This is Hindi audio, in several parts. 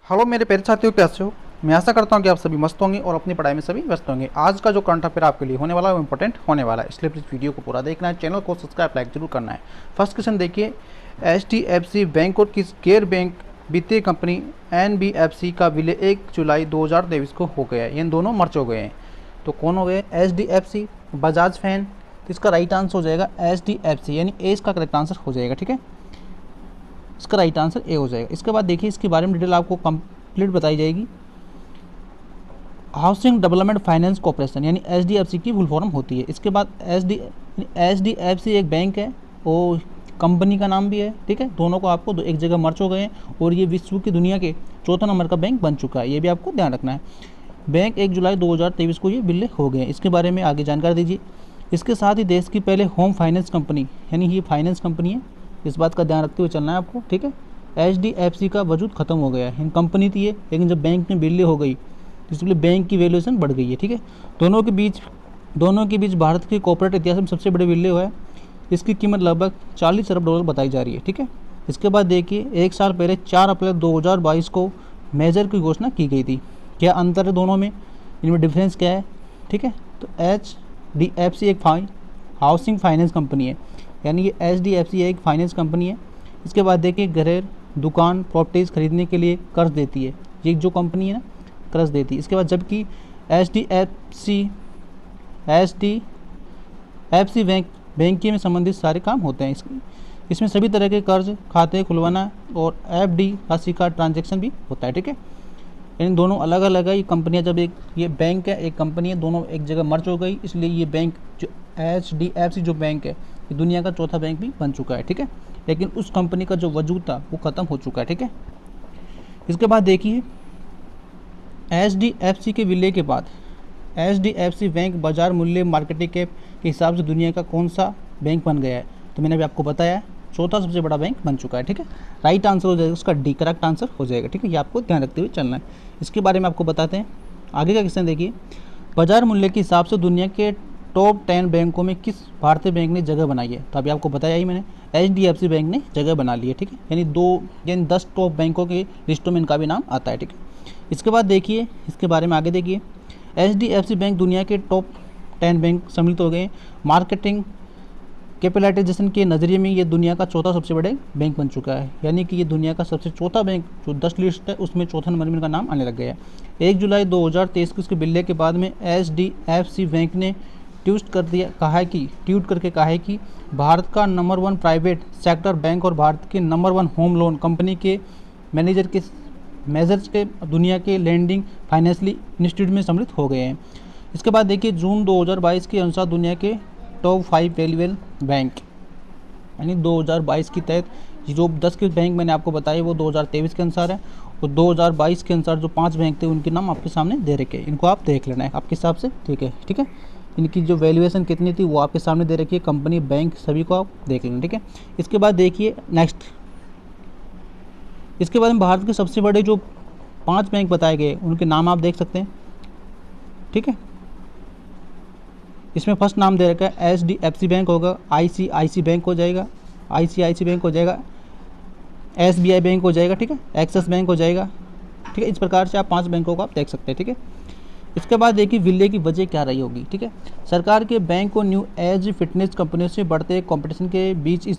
हेलो मेरे प्यारे साथियों, कैसे हो। मैं आशा करता हूँ कि आप सभी मस्त होंगे और अपनी पढ़ाई में सभी व्यस्त होंगे। आज का जो करंट अफेयर आपके लिए होने वाला है वो इंपॉर्टेंट होने वाला है, इसलिए प्लीज़ वीडियो को पूरा देखना है, चैनल को सब्सक्राइब लाइक जरूर करना है। फर्स्ट क्वेश्चन देखिए, HDFC बैंक और किस गैर बैंक वित्तीय कंपनी NBFC का विलय 1 जुलाई 2023 को हो गया है। इन दोनों मर्ज हो गए हैं, तो कौन हो गए? HDFC, Bajaj fan. तो इसका राइट आंसर हो जाएगा HDFC, यानी ए इसका करेक्ट आंसर हो जाएगा। ठीक है, इसका राइट आंसर ए हो जाएगा। इसके बाद देखिए, इसके बारे में डिटेल आपको कंप्लीट बताई जाएगी। हाउसिंग डेवलपमेंट फाइनेंस कॉर्पोरेशन यानी HDFC की फुल फॉर्म होती है। इसके बाद HDFC एक बैंक है, वो कंपनी का नाम भी है। ठीक है, दोनों को आपको एक जगह मर्ज हो गए हैं और ये विश्व की दुनिया के चौथा नंबर का बैंक बन चुका है, ये भी आपको ध्यान रखना है। बैंक 1 जुलाई 2023 को ये विलय हो गए हैं। इसके बारे में आगे जानकारी दीजिए। इसके साथ ही देश की पहले होम फाइनेंस कंपनी, यानी ये फाइनेंस कंपनी है, इस बात का ध्यान रखते हुए चलना है आपको। ठीक है, HDFC का वजूद खत्म हो गया है। इन कंपनी थी ये, लेकिन जब बैंक में विलय हो गई तो इसलिए बैंक की वैल्यूएशन बढ़ गई है। ठीक है, दोनों के बीच भारत के कॉर्पोरेट इतिहास में सबसे बड़े विलय हुआ है। इसकी कीमत लगभग 40 अरब डॉलर बताई जा रही है। ठीक है, इसके बाद देखिए, एक साल पहले 4 अप्रैल 2022 को मेजर की घोषणा की गई थी। क्या अंतर है दोनों में, इनमें डिफरेंस क्या है? ठीक है, तो HDFC एक हाउसिंग फाइनेंस कंपनी है, यानी ये HDFC एक फाइनेंस कंपनी है। इसके बाद देखिए, घर, दुकान, प्रॉपर्टीज़ खरीदने के लिए कर्ज देती है, ये जो कंपनी है ना, कर्ज देती है। इसके बाद जबकि HDFC बैंकिंग में संबंधित सारे काम होते हैं। इसमें सभी तरह के कर्ज खाते खुलवाना और FD राशि का ट्रांजैक्शन भी होता है। ठीक है, इन दोनों अलग अलग है। ये कंपनियां, जब एक ये बैंक है, एक कंपनी है, दोनों एक जगह मर्ज हो गई, इसलिए ये बैंक जो HDFC जो बैंक है, ये दुनिया का चौथा बैंक भी बन चुका है। ठीक है, लेकिन उस कंपनी का जो वजूद था वो ख़त्म हो चुका है। ठीक है, इसके बाद देखिए, HDFC के विलय के बाद HDFC बैंक बाजार मूल्य मार्केट कैप के हिसाब से दुनिया का कौन सा बैंक बन गया है? तो मैंने अभी आपको बताया, चौथा सबसे बड़ा बैंक बन चुका है। ठीक है, राइट आंसर हो जाएगा उसका डी, करेक्ट आंसर हो जाएगा। ठीक है, ये आपको ध्यान रखते हुए चलना है। इसके बारे में आपको बताते हैं। आगे का क्वेश्चन देखिए, बाजार मूल्य के हिसाब से दुनिया के टॉप 10 बैंकों में किस भारतीय बैंक ने जगह बनाई है? तो अभी आपको बताया ही मैंने, HDFC बैंक ने जगह बना ली है। ठीक है, यानी 10 टॉप बैंकों के लिस्टों में इनका भी नाम आता है। ठीक है, इसके बाद देखिए, इसके बारे में आगे देखिए, HDFC बैंक दुनिया के टॉप 10 बैंक सम्मिलित हो गए। मार्केटिंग कैपिटलाइजेशन के नज़रिए में ये दुनिया का चौथा सबसे बड़े बैंक बन चुका है, यानी कि ये दुनिया का सबसे चौथा बैंक जो 10 लिस्ट है उसमें चौथा नंबर में इनका नाम आने लग गया है। 1 जुलाई 2023 को इसके विलय के बाद में HDFC बैंक ने ट्वीट करके कहा है कि भारत का नंबर 1 प्राइवेट सेक्टर बैंक और भारत के नंबर 1 होम लोन कंपनी के मेजर्स के दुनिया के लैंडिंग फाइनेंशियल इंस्टीट्यूट में सम्मिलित हो गए हैं। इसके बाद देखिए, जून 2022 के अनुसार दुनिया के टॉप 5 वैल्यूएबल बैंक, यानी 2022 के तहत जो 10 के बैंक मैंने आपको बताए वो 2023 के अनुसार है, और 2022 के अनुसार जो 5 बैंक थे उनके नाम आपके सामने दे रखे हैं, इनको आप देख लेना है आपके हिसाब से। ठीक है, इनकी जो वैल्यूएशन कितनी थी वो आपके सामने दे रखी है, कंपनी, बैंक, सभी को आप देख लेना। ठीक है, इसके बाद देखिए नेक्स्ट, इसके बाद में भारत के सबसे बड़े जो 5 बैंक बताए गए उनके नाम आप देख सकते हैं। ठीक है, इसमें फर्स्ट नाम दे रखा है HDFC बैंक होगा, ICICI बैंक हो जाएगा, ICICI बैंक हो जाएगा, SBI बैंक हो जाएगा। ठीक है, एक्सिस बैंक हो जाएगा। ठीक है, इस प्रकार से आप 5 बैंकों को आप देख सकते हैं। ठीक है, इसके बाद देखिए, विलय की वजह क्या रही होगी। ठीक है, सरकार के बैंक को न्यू एज फिटनेस कंपनियों से बढ़ते कंपटीशन के बीच इस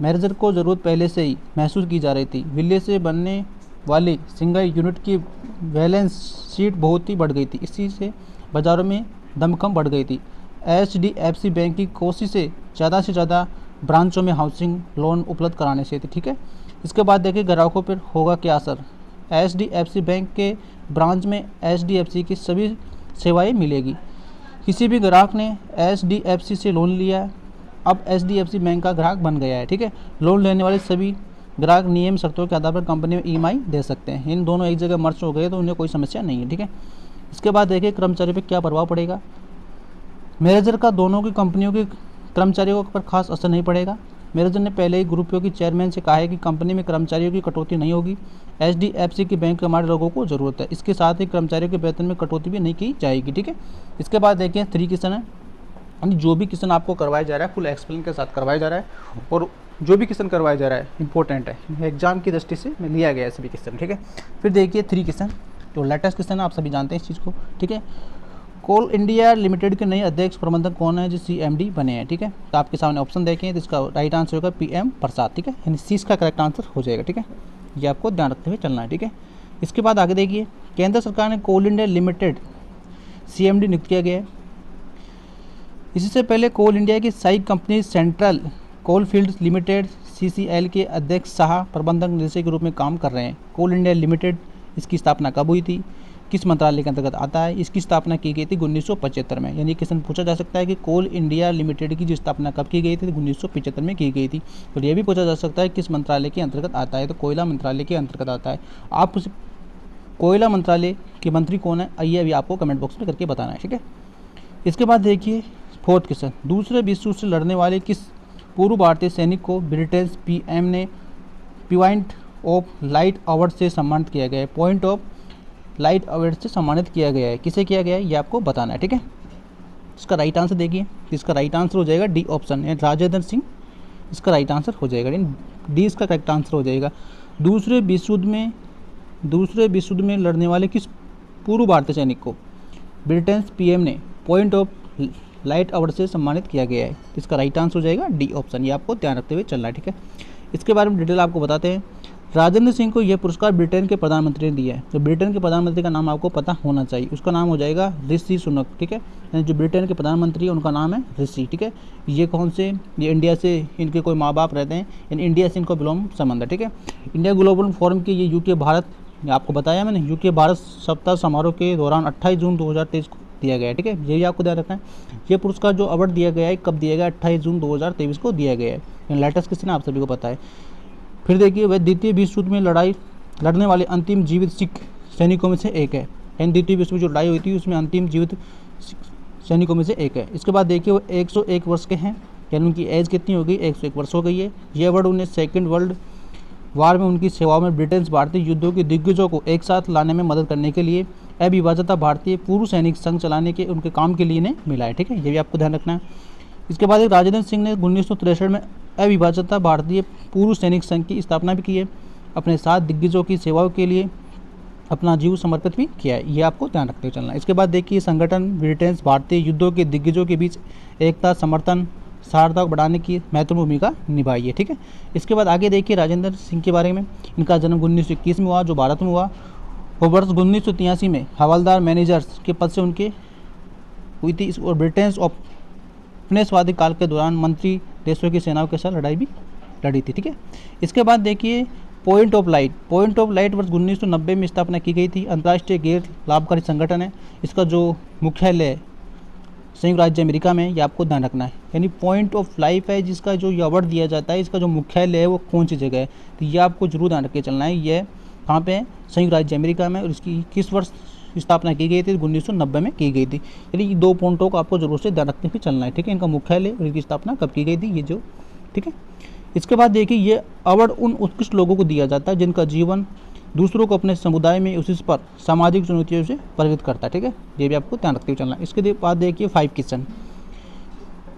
मैनेजर को ज़रूरत पहले से ही महसूस की जा रही थी। विलय से बनने वाली सिंगल यूनिट की बैलेंस शीट बहुत ही बढ़ गई थी, इसी से बाज़ारों में दमखम बढ़ गई थी। HDFC बैंक की कोशिश से ज़्यादा ब्रांचों में हाउसिंग लोन उपलब्ध कराने से थी। ठीक है, इसके बाद देखिए, ग्राहकों पर होगा क्या असर। HDFC बैंक के ब्रांच में HDFC की सभी सेवाएं मिलेगी। किसी भी ग्राहक ने HDFC से लोन लिया, अब HDFC बैंक का ग्राहक बन गया है। ठीक है, लोन लेने वाले सभी ग्राहक नियम शर्तों के आधार पर कंपनी में EMI दे सकते हैं। इन दोनों एक जगह मर्ज हो गए तो उन्हें कोई समस्या नहीं है। ठीक है, इसके बाद देखिए, कर्मचारियों पर क्या प्रभाव पड़ेगा। मैनेजर का दोनों की कंपनियों के कर्मचारियों पर खास असर नहीं पड़ेगा। मैनेजर ने पहले ही ग्रुप के चेयरमैन से कहा है कि कंपनी में कर्मचारियों की कटौती नहीं होगी। HDFC की बैंक के हमारे लोगों को ज़रूरत है, इसके साथ ही कर्मचारियों के वेतन में कटौती भी नहीं की जाएगी। ठीक है, इसके बाद देखिए 3 क्वेश्चन है। यानी जो भी क्वेश्चन आपको करवाया जा रहा है फुल एक्सप्लेन के साथ करवाया जा रहा है, और जो भी क्वेश्चन करवाया जा रहा है इंपॉर्टेंट है, एग्जाम की दृष्टि से मैं लिया गया है सभी क्वेश्चन, ठीक है। फिर देखिए 3 क्वेश्चन जो लेटेस्ट क्वेश्चन है, आप सभी जानते हैं इस चीज़ को, ठीक है। कोल इंडिया लिमिटेड के नए अध्यक्ष प्रबंधक कौन है जो CMD बने हैं, ठीक है। तो आपके सामने ऑप्शन देखें, तो इसका राइट आंसर होगा PM प्रसाद, ठीक है, यानी सी इसका करेक्ट आंसर हो जाएगा, ठीक है। ये आपको ध्यान रखते हुए चलना है, ठीक है। इसके बाद आगे देखिए, केंद्र सरकार ने कोल इंडिया लिमिटेड CMD नियुक्त किया गया है। इससे पहले कोल इंडिया की सहायक company Central Coalfields Limited CCL के अध्यक्ष सह प्रबंधक निदेशक के रूप में काम कर रहे हैं। कोल इंडिया लिमिटेड, इसकी स्थापना कब हुई थी, किस मंत्रालय के अंतर्गत आता है, इसकी स्थापना की गई थी 1975 में। यानी क्वेश्चन पूछा जा सकता है कि कोल इंडिया लिमिटेड की जो स्थापना कब की गई थी, 1975 में की गई थी। और ये भी पूछा जा सकता है किस मंत्रालय के अंतर्गत आता है, तो कोयला मंत्रालय के अंतर्गत आता है। आप उस कोयला मंत्रालय के मंत्री कौन है, आइए अभी आपको कमेंट बॉक्स में करके बताना है, ठीक है। इसके बाद देखिए 4th क्वेश्चन, दूसरे विश्व युद्ध से लड़ने वाले किस पूर्व भारतीय सैनिक को ब्रिटेन PM ने पॉइंट ऑफ लाइट अवार्ड से सम्मानित किया गया है। पॉइंट ऑफ लाइट अवार्ड से सम्मानित किया गया है, किसे किया गया है ये आपको बताना है, ठीक है। इसका राइट आंसर देखिए, इसका राइट आंसर हो जाएगा D ऑप्शन, राजेंद्र सिंह इसका राइट आंसर हो जाएगा, D इसका करेक्ट आंसर हो जाएगा। दूसरे विश्व युद्ध में लड़ने वाले किस पूर्व भारतीय सैनिक को ब्रिटेन PM ने पॉइंट ऑफ लाइट अवार्ड से सम्मानित किया गया है, इसका राइट आंसर हो जाएगा D ऑप्शन, ये आपको ध्यान रखते हुए चलना है, ठीक है। इसके बारे में डिटेल आपको बताते हैं। राजेंद्र सिंह को यह पुरस्कार ब्रिटेन के प्रधानमंत्री ने दिया है। तो ब्रिटेन के प्रधानमंत्री का नाम आपको पता होना चाहिए, उसका नाम हो जाएगा ऋषि सुनक, ठीक है। यानी जो ब्रिटेन के प्रधानमंत्री है उनका नाम है ऋषि, ठीक है। ये कौन से, ये इंडिया से इनके कोई माँ बाप रहते हैं, यानी इंडिया से इनको बिलोंग संबंध है, ठीक है। इंडिया ग्लोबल फोरम के ये UK भारत, आपको बताया मैंने, UK भारत सप्ताह समारोह के दौरान 28 जून 2023 को दिया गया है, ठीक है। ये भी आपको ध्यान रखना है। ये पुरस्कार जो अवार्ड दिया गया है कब दिया गया, 28 जून 2023 को दिया गया है। लेटेस्ट क्वेश्चन आप सभी को पता है। फिर देखिए, वह द्वितीय विश्व युद्ध में लड़ने वाले अंतिम जीवित सिख सैनिकों में से एक है। यानी द्वितीय विश्व जो लड़ाई हुई थी उसमें अंतिम जीवित सैनिकों में से एक है। इसके बाद देखिए, वो 101 वर्ष के हैं, यानी उनकी एज कितनी हो गई, 101 वर्ष हो गई है। ये अवार्ड उन्हें सेकेंड वर्ल्ड वार में उनकी सेवाओं में ब्रिटेन भारतीय युद्धों के दिग्गजों को एक साथ लाने में मदद करने के लिए अविभाज्यता भारतीय पूर्व सैनिक संघ चलाने के उनके काम के लिए इन्हें मिला है, ठीक है। ये भी आपको ध्यान रखना है। इसके बाद एक राजेंद्र सिंह ने 1963 में अविभाज्यता भारतीय पूर्व सैनिक संघ की स्थापना भी की है। अपने साथ दिग्गजों की सेवाओं के लिए अपना जीव समर्पित भी किया है, ये आपको ध्यान रखते हुए चलना है। इसके बाद देखिए, संगठन ब्रिटेन भारतीय युद्धों के दिग्गजों के बीच एकता, समर्थन, सार्थक बढ़ाने की महत्वपूर्ण भूमिका निभाई है, ठीक है। इसके बाद आगे देखिए राजेंद्र सिंह के बारे में। इनका जन्म 1921 में हुआ, जो भारत में हुआ, और वर्ष 1983 में हवलदार मैनेजर्स के पद से उनके हुई थी। और ब्रिटेन उपनिवेशवादी काल के दौरान मंत्री देशों की सेनाओं के साथ लड़ाई भी लड़ी थी, ठीक है। इसके बाद देखिए, पॉइंट ऑफ लाइट वर्ष 1990 में स्थापना की गई थी। अंतर्राष्ट्रीय गैर लाभकारी संगठन है। इसका जो मुख्यालय संयुक्त राज्य अमेरिका में, ये आपको ध्यान रखना है। यानी पॉइंट ऑफ लाइफ है जिसका जो अवार्ड दिया जाता है, इसका जो मुख्यालय है वो कौन सी जगह है, तो ये आपको जरूर ध्यान रख के चलना है। ये कहाँ पे है, संयुक्त राज्य अमेरिका में, और इसकी किस वर्ष स्थापना की गई थी, 1990 में की गई थी। यानी 2 पॉइंटों को आपको जरूर से ध्यान रखते हुए चलना है, ठीक है। इनका मुख्यालय और इनकी स्थापना कब की गई थी, ये जो, ठीक है। इसके बाद देखिए, ये अवार्ड उन उत्कृष्ट लोगों को दिया जाता है जिनका जीवन दूसरों को अपने समुदाय में उसी पर सामाजिक चुनौतियों से प्रेरित करता है, ठीक है। ये भी आपको ध्यान रखते हुए चलना है। इसके बाद देखिए 5 क्वेश्चन,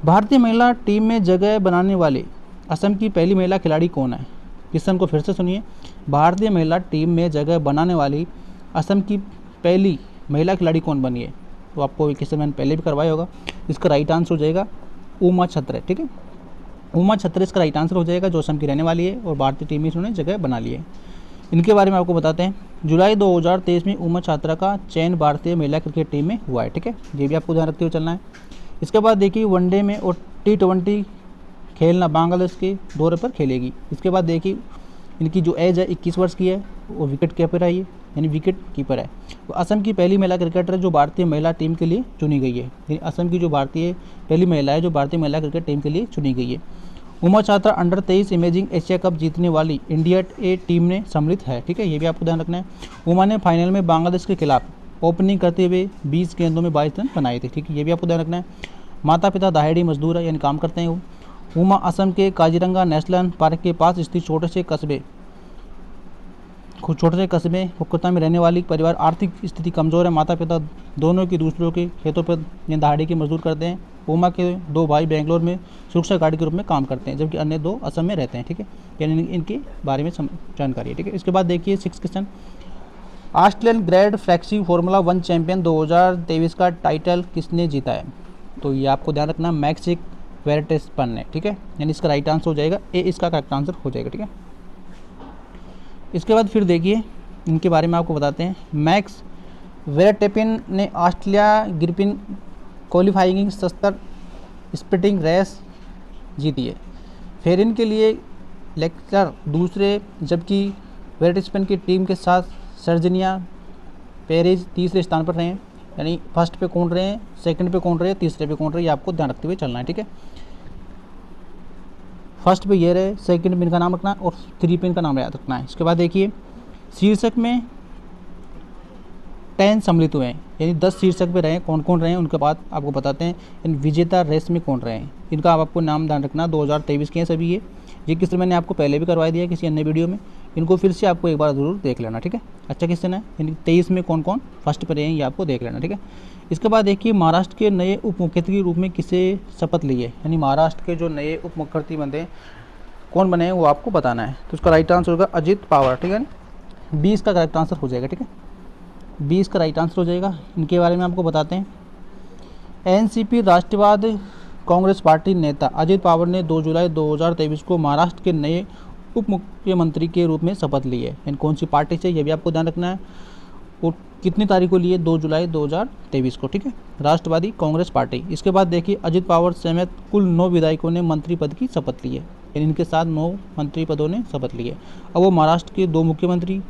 भारतीय महिला टीम में जगह बनाने वाले असम की पहली महिला खिलाड़ी कौन है। क्वेश्चन को फिर से सुनिए, भारतीय महिला टीम में जगह बनाने वाली असम की पहली महिला खिलाड़ी कौन बनी है। तो आपको क्वेश्चन मैंने पहले भी करवाया होगा। इसका राइट आंसर हो जाएगा उमा छत्रे, ठीक है। उमा छत्रे इसका राइट आंसर हो जाएगा, जो असम की रहने वाली है और भारतीय टीम में इन्होंने जगह बना ली है। इनके बारे में आपको बताते हैं। जुलाई 2023 में उमा छात्रा का चयन भारतीय महिला क्रिकेट टीम में हुआ है, ठीक है। ये भी आपको ध्यान रखते हुए चलना है। इसके बाद देखिए, वनडे में और T20 खेलना बांग्लादेश के दौरे पर खेलेगी। इसके बाद देखिए, इनकी जो एज है 21 वर्ष की है, वो विकेट कीपर है, ये यानी विकेट कीपर है। वो असम की पहली महिला क्रिकेटर जो भारतीय महिला टीम के लिए चुनी गई है। यानी असम की जो भारतीय पहली महिला है जो भारतीय महिला क्रिकेट टीम के लिए चुनी गई है। उमा छात्रा अंडर 23 इमेजिंग एशिया कप जीतने वाली इंडिया ए टीम में सम्मिलित है, ठीक है। ये भी आपको ध्यान रखना है। उमा ने फाइनल में बांग्लादेश के खिलाफ ओपनिंग करते हुए 20 गेंदों में 22 रन बनाए थे, ठीक है। ये भी आपको ध्यान रखना है। माता पिता दाहेड़ी मजदूर है, यानी काम करते हैं वो। उमा असम के काजीरंगा नेशनल पार्क के पास स्थित छोटे से कस्बे कोलकाता में रहने वाली परिवार। आर्थिक स्थिति कमज़ोर है, माता पिता दोनों की दूसरों के खेतों पर दहाड़ी की मजदूर करते हैं। उमा के 2 भाई बेंगलोर में सुरक्षा गार्ड के रूप में काम करते हैं, जबकि अन्य 2 असम में रहते हैं। ठीक है, यानी इनके बारे में जानकारी है। ठीक है, इसके बाद देखिए 6 question, Australian grand flexi formula 1 champion 2023 का टाइटल किसने जीता है? तो ये आपको ध्यान रखना मैक्स वेरस्टैपेन ने। ठीक है, यानी इसका राइट आंसर हो जाएगा ए, इसका करेक्ट आंसर हो जाएगा। ठीक है, इसके बाद फिर देखिए इनके बारे में आपको बताते हैं। मैक्स वेरस्टैपेन ने ऑस्ट्रेलिया ग्रिपिन क्वालिफाइंग 70 स्प्रिंटिंग रेस जीती है। फेरिन के लिए लेक्चर दूसरे, जबकि वेरस्टैपेन की टीम के साथ सर्जिनिया पेरेज तीसरे स्थान पर रहे हैं। यानी फर्स्ट पे कौन रहे हैं, सेकंड पे कौन रहे हैं, तीसरे पे कौन रहे हैं, ये आपको ध्यान रखते हुए चलना है। ठीक है, फर्स्ट पे ये रहे, सेकंड पे इनका नाम रखना और 3 पे इनका नाम याद रखना है। इसके बाद देखिए शीर्षक में 10 सम्मिलित हुए हैं, यानी 10 शीर्षक पे रहे, कौन कौन रहे हैं उनके बाद आपको बताते हैं। इन विजेता रेस में कौन रहे हैं, इनका आपको नाम ध्यान रखना। 2023 के हैं सभी ये क्वेश्चन मैंने आपको पहले भी करवा दिया किसी अन्य वीडियो में, इनको फिर से आपको एक बार ज़रूर देख लेना। ठीक है, अच्छा क्वेश्चन है, यानी 23 में कौन कौन फर्स्ट पर रहे हैं ये आपको देख लेना। ठीक है, इसके बाद देखिए महाराष्ट्र के नए उप मुख्यमंत्री के रूप में किसे शपथ ली है, यानी महाराष्ट्र के जो नए उप मुख्यमंत्री बने कौन बने हैं वो आपको बताना है। तो उसका राइट आंसर होगा अजित पवार। ठीक है, 20 का करेक्ट आंसर हो जाएगा। ठीक है, 20 का राइट आंसर हो जाएगा। इनके बारे में आपको बताते हैं। एनसीपी राष्ट्रवाद कांग्रेस पार्टी नेता अजित पवार ने 2 जुलाई 2023 को महाराष्ट्र के नए उप मुख्यमंत्री के रूप में शपथ ली है। यानी कौन सी पार्टी से, ये भी आपको ध्यान रखना है। और कितनी तारीख को लिए, 2 जुलाई 2023 को। ठीक है, राष्ट्रवादी कांग्रेस पार्टी। इसके बाद देखिए अजित पवार समेत कुल 9 विधायकों ने मंत्री पद की शपथ ली है, यानी इनके साथ 9 मंत्री पदों ने शपथ ली है। अब वो महाराष्ट्र के 2 मुख्यमंत्री,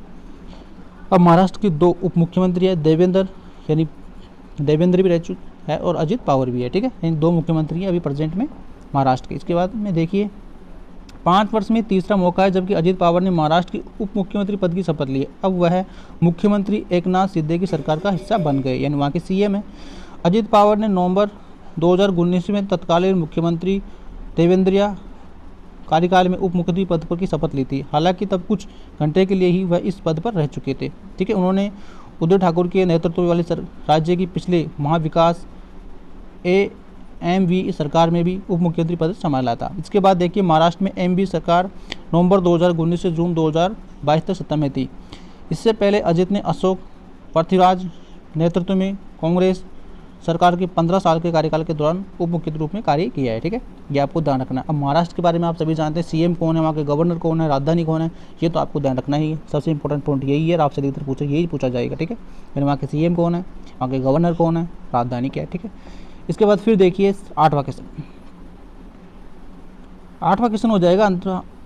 अब महाराष्ट्र के 2 उप मुख्यमंत्री है, देवेंद्र, यानी देवेंद्र भी रह चुके है और अजित पवार भी है। ठीक है, यानी 2 मुख्यमंत्री हैं अभी प्रेजेंट में महाराष्ट्र के। इसके बाद में देखिए 5 वर्ष में तीसरा मौका है, जबकि अजित पवार ने महाराष्ट्र के उप मुख्यमंत्री पद की शपथ ली है। अब वह मुख्यमंत्री एकनाथ शिंदे की सरकार का हिस्सा बन गए, यानी वहाँ के सीएम है। अजित पवार ने नवंबर 2019 में तत्कालीन मुख्यमंत्री देवेंद्रिया कार्यकाल में उप मुख्यमंत्री पद पर की शपथ ली थी। हालांकि तब कुछ घंटे के लिए ही वह इस पद पर रह चुके थे। ठीक है, उन्होंने उद्धव ठाकुर के नेतृत्व वाली राज्य की पिछले महाविकास एमवी सरकार में भी उप मुख्यमंत्री पद संभाला था। इसके बाद देखिए महाराष्ट्र में एमवी सरकार नवंबर 2019 से जून 2022 तक सत्ता में थी। इससे पहले अजित ने अशोक पृथ्वीराज नेतृत्व में कांग्रेस सरकार के 15 साल के कार्यकाल के दौरान उप मुख्यमंत्री रूप में कार्य किया है। ठीक है, ये आपको ध्यान रखना है। अब महाराष्ट्र के बारे में आप सभी जानते हैं, सीएम कौन है, वहाँ के गवर्नर कौन है, राजधानी कौन है, ये तो आपको ध्यान रखना ही है। सबसे इंपॉर्टेंट पॉइंट यही है, आपसे अधिकतर पूछा यही पूछा जाएगा। ठीक है, यानी वहाँ के सीएम कौन है, वहाँ के गवर्नर कौन है, राजधानी क्या है। ठीक है, इसके बाद फिर देखिए 8वां क्वेश्चन। 8वां क्वेश्चन हो जाएगा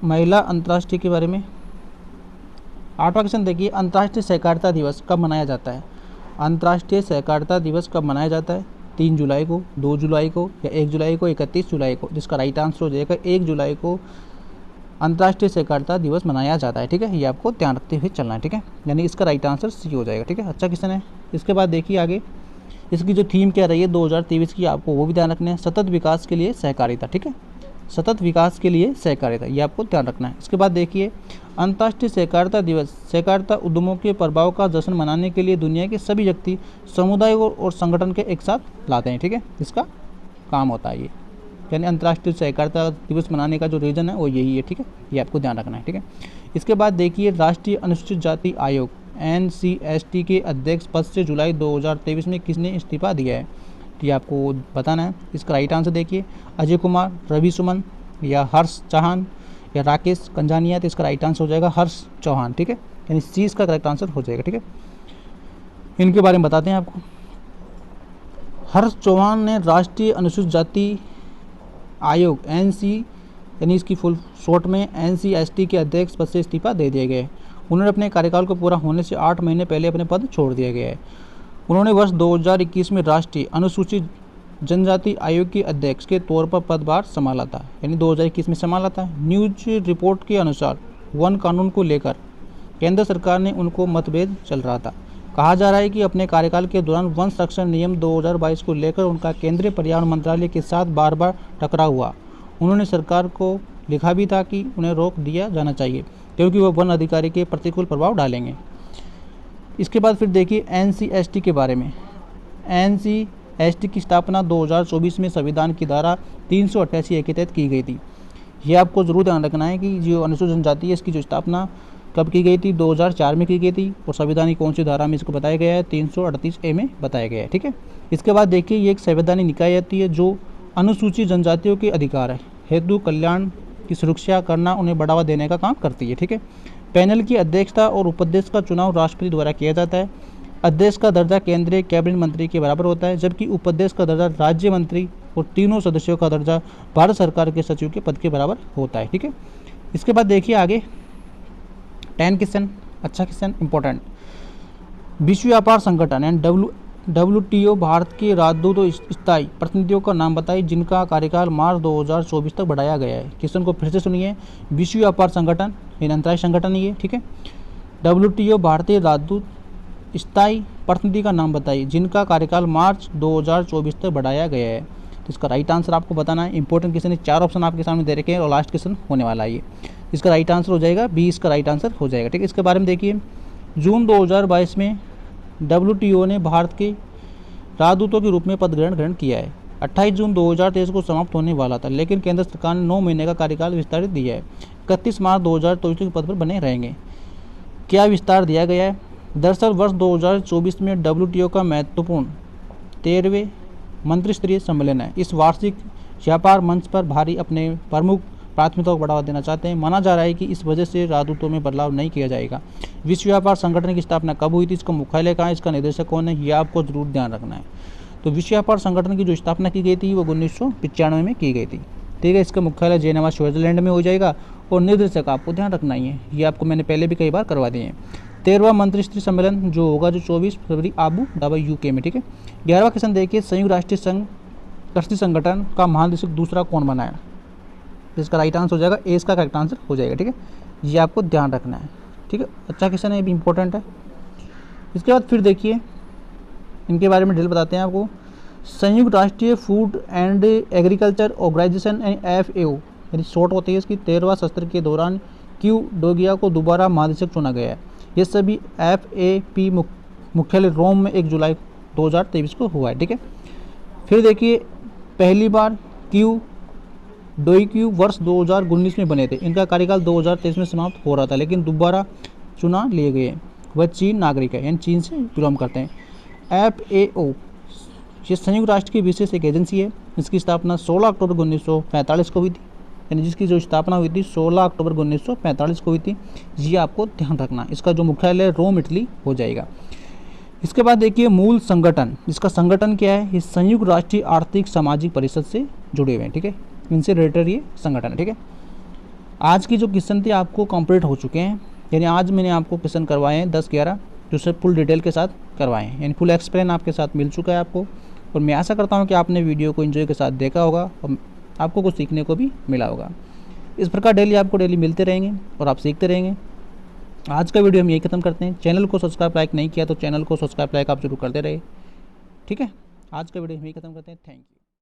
महिला अंतर्राष्ट्रीय के बारे में। 8वां क्वेश्चन देखिए अंतर्राष्ट्रीय सहकारिता दिवस कब मनाया जाता है? अंतर्राष्ट्रीय सहकारिता दिवस कब मनाया जाता है? 3 जुलाई को, 2 जुलाई को, या 1 जुलाई को, 31 जुलाई को? जिसका राइट आंसर हो जाएगा 1 जुलाई को अंतर्राष्ट्रीय सहकारिता दिवस मनाया जाता है। ठीक है, ये आपको ध्यान रखते हुए चलना है। ठीक है, यानी इसका राइट आंसर सी हो जाएगा। ठीक है, अच्छा क्वेश्चन है। इसके बाद देखिए आगे इसकी जो थीम क्या रही है 2023 की, आपको वो भी ध्यान रखना है। सतत विकास के लिए सहकारिता। ठीक है, सतत विकास के लिए सहकारिता, ये आपको ध्यान रखना है। इसके बाद देखिए अंतर्राष्ट्रीय सहकारिता दिवस सहकारिता उद्यमों के प्रभाव का जश्न मनाने के लिए दुनिया के सभी व्यक्ति, समुदाय और संगठन के एक साथ लाते हैं। ठीक है, इसका काम होता है ये, यानी अंतर्राष्ट्रीय सहकारिता दिवस मनाने का जो रीज़न है वो यही है। ठीक है, ये आपको ध्यान रखना है। ठीक है, इसके बाद देखिए राष्ट्रीय अनुसूचित जाति आयोग NCST के अध्यक्ष पद से जुलाई 2023 में किसने इस्तीफा दिया है? ये आपको बताना है। इसका राइट आंसर देखिए अजय कुमार, रवि सुमन, या हर्ष चौहान, या राकेश कंजानिया। तो इसका राइट आंसर हो जाएगा हर्ष चौहान। ठीक है, यानी सी इसका करेक्ट आंसर हो जाएगा। ठीक है, इनके बारे में बताते हैं आपको। हर्ष चौहान ने राष्ट्रीय अनुसूचित जाति आयोग यानी इसकी फुल शॉर्ट में NCST के अध्यक्ष पद से इस्तीफा दे दिया गया है। उन्होंने अपने कार्यकाल को पूरा होने से 8 महीने पहले अपने पद छोड़ दिया गया है। उन्होंने वर्ष 2021 में राष्ट्रीय अनुसूचित जनजाति आयोग के अध्यक्ष के तौर पर पदभार संभाला था, यानी 2021 में संभाला था। न्यूज रिपोर्ट के अनुसार वन कानून को लेकर केंद्र सरकार ने उनको मतभेद चल रहा था। कहा जा रहा है कि अपने कार्यकाल के दौरान वन संरक्षण नियम 2022 को लेकर उनका केंद्रीय पर्यावरण मंत्रालय के साथ बार बार टकराव हुआ। उन्होंने सरकार को लिखा भी था कि उन्हें रोक दिया जाना चाहिए क्योंकि वह वन अधिकारी के प्रतिकूल प्रभाव डालेंगे। इसके बाद फिर देखिए NCST के बारे में। एसटी की स्थापना 2024 में संविधान की धारा 388 के तहत की गई थी। ये आपको जरूर ध्यान रखना है कि जो अनुसूचित जनजाति है इसकी जो स्थापना कब की गई थी, 2004 में की गई थी, और संविधान की कौन सी धारा में इसको बताया गया है, 338A में बताया गया है। ठीक है, इसके बाद देखिए ये एक संवैधानिक निकाय आती है जो अनुसूचित जनजातियों के अधिकार हेतु कल्याण की सुरक्षा करना, उन्हें बढ़ावा देने का काम करती है। ठीक है, पैनल की अध्यक्षता और उपाध्यक्ष का चुनाव राष्ट्रपति द्वारा किया जाता है। अध्यक्ष का दर्जा केंद्रीय कैबिनेट मंत्री के बराबर होता है, जबकि उपाध्यक्ष का दर्जा राज्य मंत्री और तीनों सदस्यों का दर्जा भारत सरकार के सचिव के पद के बराबर होता है। ठीक है, इसके बाद देखिए आगे 10 क्वेश्चन, अच्छा क्वेश्चन इंपॉर्टेंट। विश्व व्यापार संगठन यानी WTO भारत के राजदूत और स्थायी प्रतिनिधियों का नाम बताइए जिनका कार्यकाल मार्च 2024 तक बढ़ाया गया है। क्वेश्चन को फिर से सुनिए, विश्व व्यापार संगठन यानी अंतर्राष्ट्रीय संगठन ही है। ठीक है, WTO भारतीय राजदूत स्थायी प्रतिनिधि का नाम बताइए जिनका कार्यकाल मार्च 2024 तक बढ़ाया गया है। तो इसका राइट आंसर आपको बताना है। इंपॉर्टेंट क्वेश्चन है, 4 ऑप्शन आपके सामने दे रखे हैं और लास्ट क्वेश्चन होने वाला है ये। इसका राइट आंसर हो जाएगा बी, इसका राइट आंसर हो जाएगा। ठीक है, इसके बारे में देखिए, जून 2022 में WTO ने भारत के राजदूतों के रूप में पद ग्रहण किया है। 28 जून 2023 को समाप्त होने वाला था, लेकिन केंद्र सरकार ने 9 महीने का कार्यकाल विस्तारित दिया है। 31 मार्च 2024 के पद पर बने रहेंगे। क्या विस्तार दिया गया है? दरअसल वर्ष 2024 में WTO का महत्वपूर्ण 13वें मंत्रिस्तरीय सम्मेलन है। इस वार्षिक व्यापार मंच पर भारी अपने प्रमुख प्राथमिकताओं को बढ़ावा देना चाहते हैं। माना जा रहा है कि इस वजह से राजदूतों में बदलाव नहीं किया जाएगा। विश्व व्यापार संगठन की स्थापना कब हुई थी, इसका मुख्यालय कहाँ है, इसका निदेशक कौन है, ये आपको जरूर ध्यान रखना है। तो विश्व व्यापार संगठन की जो स्थापना की गई थी वो 1995 में की गई थी। ठीक है, इसका मुख्यालय जेनेवा स्विट्जरलैंड में हो जाएगा और निर्देशक आपको ध्यान रखना ही है, ये आपको मैंने पहले भी कई बार करवा दिए हैं। 13वां मंत्रिस्तरीय सम्मेलन जो होगा जो 24 फरवरी आबू धाबी UK में। ठीक है, 11वां क्वेश्चन देखिए, संयुक्त राष्ट्रीय संघ कृषि संगठन का महानिदेशक दूसरा कौन बना है? इसका राइट आंसर हो जाएगा ए, इसका करेक्ट आंसर हो जाएगा। ठीक है, ये आपको ध्यान रखना है। ठीक है, अच्छा क्वेश्चन है, ये भी इंपॉर्टेंट है। इसके बाद फिर देखिए इनके बारे में डिटेल बताते हैं आपको। संयुक्त राष्ट्रीय Food and Agriculture Organization FAO यानी शॉर्ट होती है इसकी, 13वां सत्र के दौरान क्यू डोगिया को दोबारा महानिदेशक चुना गया है। ये सभी FAP मुख्यालय रोम में 1 जुलाई 2023 को हुआ है। ठीक है, फिर देखिए पहली बार क्यू डोइक्यू वर्ष 2019 में बने थे। इनका कार्यकाल 2023 में समाप्त हो रहा था, लेकिन दोबारा चुना लिए गए। वह चीन नागरिक है यानी चीन से बिलोंग करते हैं। FAO ये संयुक्त राष्ट्र की विशेष एक एजेंसी है। इसकी स्थापना 16 अक्टूबर 1945 को हुई थी, यानी जिसकी जो स्थापना हुई थी 16 अक्टूबर 1945 को हुई थी। ये आपको ध्यान रखना। इसका जो मुख्यालय रोम इटली हो जाएगा। इसके बाद देखिए मूल संगठन, इसका संगठन क्या है? ये संयुक्त राष्ट्रीय आर्थिक सामाजिक परिषद से जुड़े हुए हैं। ठीक है, इनसे रिलेटेड ये संगठन है। ठीक है, आज की जो क्वेश्चन थे आपको कंप्लीट हो चुके हैं, यानी आज मैंने आपको क्वेश्चन करवाए हैं 10-11 जो से फुल डिटेल के साथ करवाए हैं, यानी फुल एक्सप्लेन आपके साथ मिल चुका है आपको। और मैं आशा करता हूँ कि आपने वीडियो को एंजॉय के साथ देखा होगा और आपको कुछ सीखने को भी मिला होगा। इस प्रकार डेली मिलते रहेंगे और आप सीखते रहेंगे। आज का वीडियो हम यही खत्म करते हैं। चैनल को सब्सक्राइब लाइक नहीं किया तो चैनल को सब्सक्राइब लाइक आप जरूर करते रहे। ठीक है, आज का वीडियो हम यही खत्म करते हैं। Thank you.